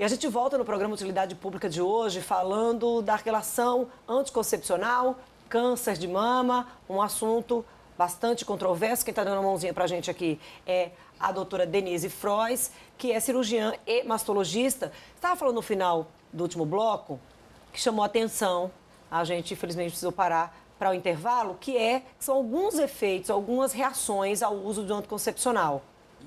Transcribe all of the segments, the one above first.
E a gente volta no programa Utilidade Pública de hoje falando da relação anticoncepcional, câncer de mama, um assunto bastante controverso. Quem está dando uma mãozinha para a gente aqui é a doutora Denise Frois, que é cirurgiã e mastologista. Estava falando no final do último bloco, que chamou a atenção, a gente infelizmente precisou parar para o intervalo, que são alguns efeitos, algumas reações ao uso do anticoncepcional.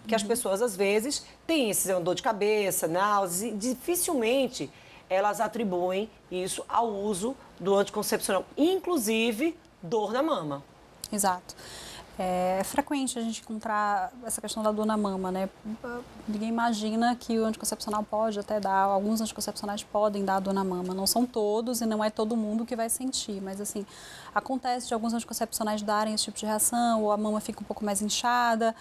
Que as pessoas, às vezes, têm esse dor de cabeça, náuseas, e dificilmente elas atribuem isso ao uso do anticoncepcional, inclusive dor na mama. Exato. É frequente a gente encontrar essa questão da dor na mama, né? Ninguém imagina que o anticoncepcional pode até dar, alguns anticoncepcionais podem dar dor na mama. Não são todos e não é todo mundo que vai sentir, mas assim, acontece de alguns anticoncepcionais darem esse tipo de reação, ou a mama fica um pouco mais inchada.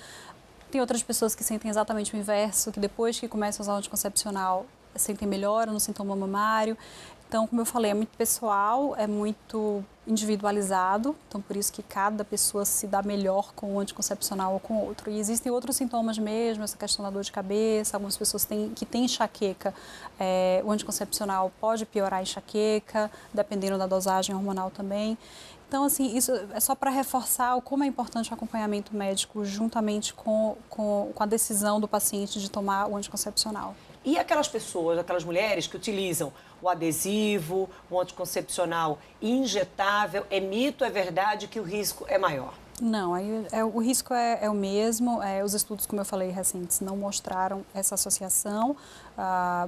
Tem outras pessoas que sentem exatamente o inverso, que depois que começam a usar o anticoncepcional sentem melhora no sintoma mamário. Então, como eu falei, é muito pessoal, é muito individualizado, então por isso que cada pessoa se dá melhor com o anticoncepcional ou com o outro. E existem outros sintomas mesmo, essa questão da dor de cabeça, algumas pessoas que têm enxaqueca, o anticoncepcional pode piorar a enxaqueca, dependendo da dosagem hormonal também. Então, assim, isso é só para reforçar como é importante o acompanhamento médico juntamente com a decisão do paciente de tomar o anticoncepcional. E aquelas pessoas, aquelas mulheres que utilizam o adesivo, o anticoncepcional injetável, é mito, é verdade que o risco é maior? Não, o risco é o mesmo. Os estudos, como eu falei, recentes, não mostraram essa associação,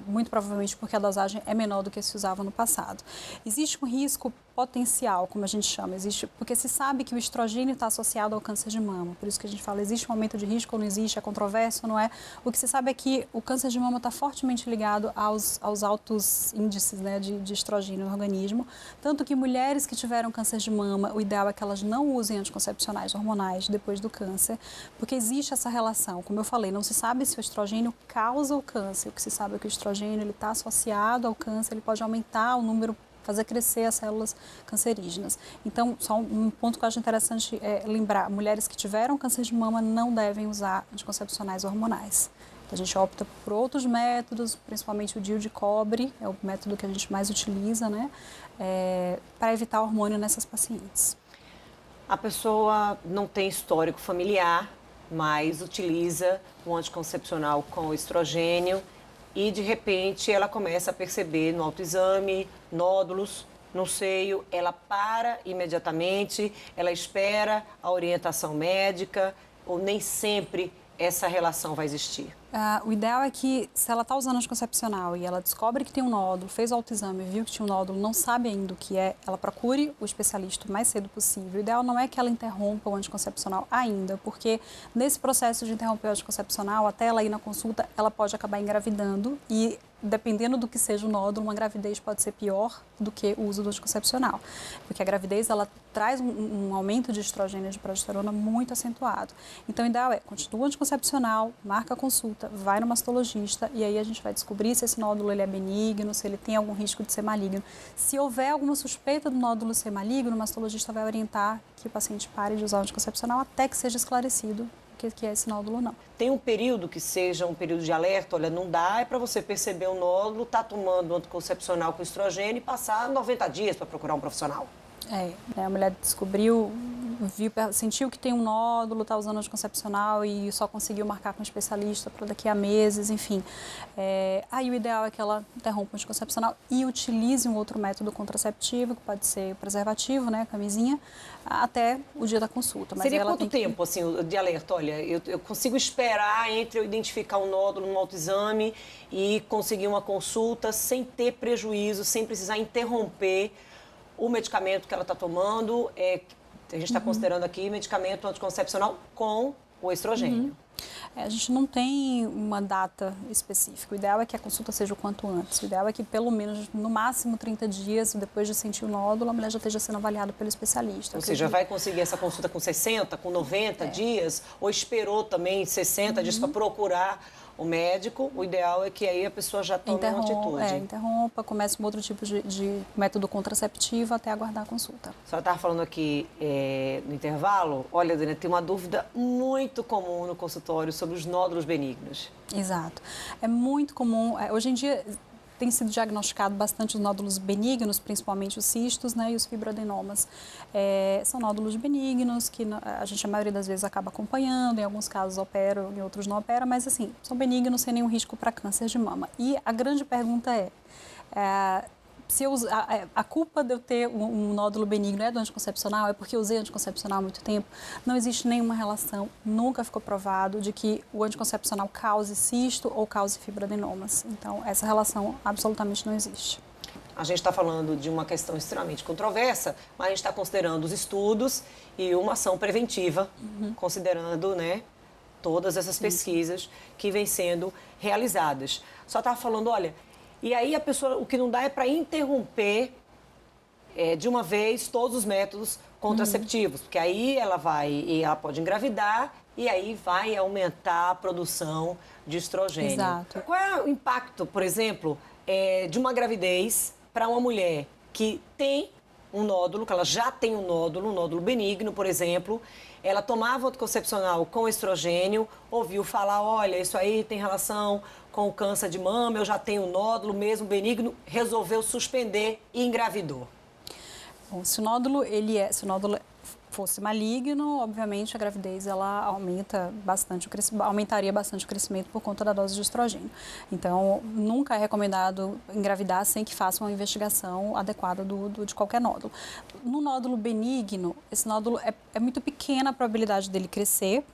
muito provavelmente porque a dosagem é menor do que se usava no passado. Existe um risco potencial, como a gente chama, porque se sabe que o estrogênio está associado ao câncer de mama, por isso que a gente fala, existe um aumento de risco ou não existe, é controverso, não é? O que se sabe é que o câncer de mama está fortemente ligado aos altos índices, né, de estrogênio no organismo, tanto que mulheres que tiveram câncer de mama, o ideal é que elas não usem anticoncepcionais hormonais depois do câncer, porque existe essa relação, como eu falei, não se sabe se o estrogênio causa o câncer, o que se sabe é que o estrogênio está associado ao câncer, ele pode aumentar o número, fazer crescer as células cancerígenas. Então, só um ponto que eu acho interessante é lembrar, mulheres que tiveram câncer de mama não devem usar anticoncepcionais hormonais. Então, a gente opta por outros métodos, principalmente o DIU de cobre, é o método que a gente mais utiliza, né, para evitar hormônio nessas pacientes. A pessoa não tem histórico familiar, mas utiliza o anticoncepcional com estrogênio e, de repente, ela começa a perceber no autoexame nódulos no seio, ela para imediatamente, ela espera a orientação médica ou nem sempre essa relação vai existir? O ideal é que, se ela está usando anticoncepcional e ela descobre que tem um nódulo, fez o autoexame, viu que tinha um nódulo, não sabe ainda o que é, ela procure o especialista o mais cedo possível. O ideal não é que ela interrompa o anticoncepcional ainda, porque nesse processo de interromper o anticoncepcional, até ela ir na consulta, ela pode acabar engravidando e, dependendo do que seja o nódulo, uma gravidez pode ser pior do que o uso do anticoncepcional. Porque a gravidez, ela traz um aumento de estrogênio e de progesterona muito acentuado. Então, o ideal é, continua o anticoncepcional, marca a consulta, vai no mastologista e aí a gente vai descobrir se esse nódulo ele é benigno, se ele tem algum risco de ser maligno. Se houver alguma suspeita do nódulo ser maligno, o mastologista vai orientar que o paciente pare de usar o anticoncepcional até que seja esclarecido o que é esse nódulo ou não. Tem um período que seja um período de alerta, olha, não dá, é para você perceber o nódulo, tá tomando o anticoncepcional com estrogênio e passar 90 dias para procurar um profissional. A mulher descobriu, sentiu que tem um nódulo, está usando anticoncepcional e só conseguiu marcar com um especialista para daqui a meses, enfim. Aí o ideal é que ela interrompa o anticoncepcional e utilize um outro método contraceptivo, que pode ser o preservativo, né, a camisinha, até o dia da consulta. Mas seria quanto tempo, assim, de alerta? Olha, eu consigo esperar entre eu identificar um nódulo no autoexame e conseguir uma consulta sem ter prejuízo, sem precisar interromper o medicamento que ela está tomando, a gente está considerando aqui medicamento anticoncepcional com o estrogênio. A gente não tem uma data específica. O ideal é que a consulta seja o quanto antes. O ideal é que pelo menos, no máximo 30 dias, depois de sentir o nódulo, a mulher já esteja sendo avaliada pelo especialista. Ou seja, vai conseguir essa consulta com 60, com 90 dias? Ou esperou também 60 dias para procurar o médico, o ideal é que aí a pessoa já tome uma atitude. Interrompa, comece um outro tipo de método contraceptivo até aguardar a consulta. A senhora estava falando aqui no intervalo, olha, Dani, tem uma dúvida muito comum no consultório sobre os nódulos benignos. Exato. É muito comum, hoje em dia tem sido diagnosticado bastante os nódulos benignos, principalmente os cistos, né, e os fibroadenomas. São nódulos benignos que a maioria das vezes acaba acompanhando, em alguns casos opera, em outros não opera, mas assim, são benignos sem nenhum risco para câncer de mama. E a grande pergunta se a culpa de eu ter um nódulo benigno é do anticoncepcional, é porque eu usei anticoncepcional há muito tempo. Não existe nenhuma relação, nunca ficou provado de que o anticoncepcional cause cisto ou cause fibroadenomas. Então, essa relação absolutamente não existe. A gente está falando de uma questão extremamente controversa, mas a gente está considerando os estudos e uma ação preventiva, considerando, né, todas essas pesquisas que vêm sendo realizadas. Só estava falando, olha, e aí a pessoa, o que não dá é para interromper de uma vez todos os métodos contraceptivos, porque aí ela pode engravidar e aí vai aumentar a produção de estrogênio. Exato. Qual é o impacto, por exemplo, de uma gravidez para uma mulher que tem um nódulo, que ela já tem um nódulo benigno, por exemplo, ela tomava anticoncepcional com estrogênio, ouviu falar, olha, isso aí tem relação com o câncer de mama, eu já tenho um nódulo mesmo benigno, resolveu suspender e engravidou. Bom, se o nódulo fosse maligno, obviamente a gravidez ela aumentaria bastante o crescimento por conta da dose de estrogênio. Então, nunca é recomendado engravidar sem que faça uma investigação adequada de qualquer nódulo. No nódulo benigno, esse nódulo é muito pequena a probabilidade dele crescer,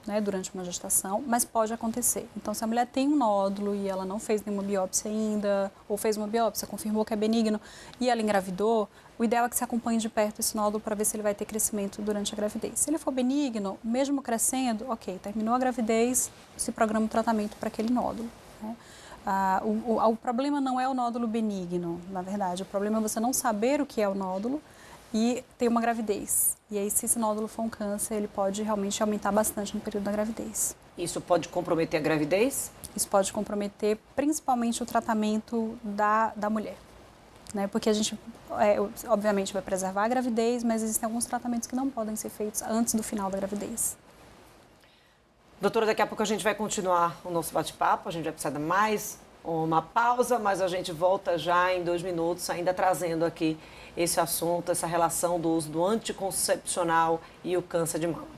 né, durante uma gestação, mas pode acontecer. Então, se a mulher tem um nódulo e ela não fez nenhuma biópsia ainda, ou fez uma biópsia, confirmou que é benigno e ela engravidou, o ideal é que se acompanhe de perto esse nódulo para ver se ele vai ter crescimento durante a gravidez. Se ele for benigno, mesmo crescendo, ok, terminou a gravidez, se programa o tratamento para aquele nódulo, né? O problema não é o nódulo benigno, na verdade. O problema é você não saber o que é o nódulo e ter uma gravidez. E aí, se esse nódulo for um câncer, ele pode realmente aumentar bastante no período da gravidez. Isso pode comprometer a gravidez? Isso pode comprometer principalmente o tratamento da mulher, né? Porque a gente, obviamente, vai preservar a gravidez, mas existem alguns tratamentos que não podem ser feitos antes do final da gravidez. Doutora, daqui a pouco a gente vai continuar o nosso bate-papo, a gente vai precisar de mais uma pausa, mas a gente volta já em 2 minutos, ainda trazendo aqui esse assunto, essa relação do uso do anticoncepcional e o câncer de mama.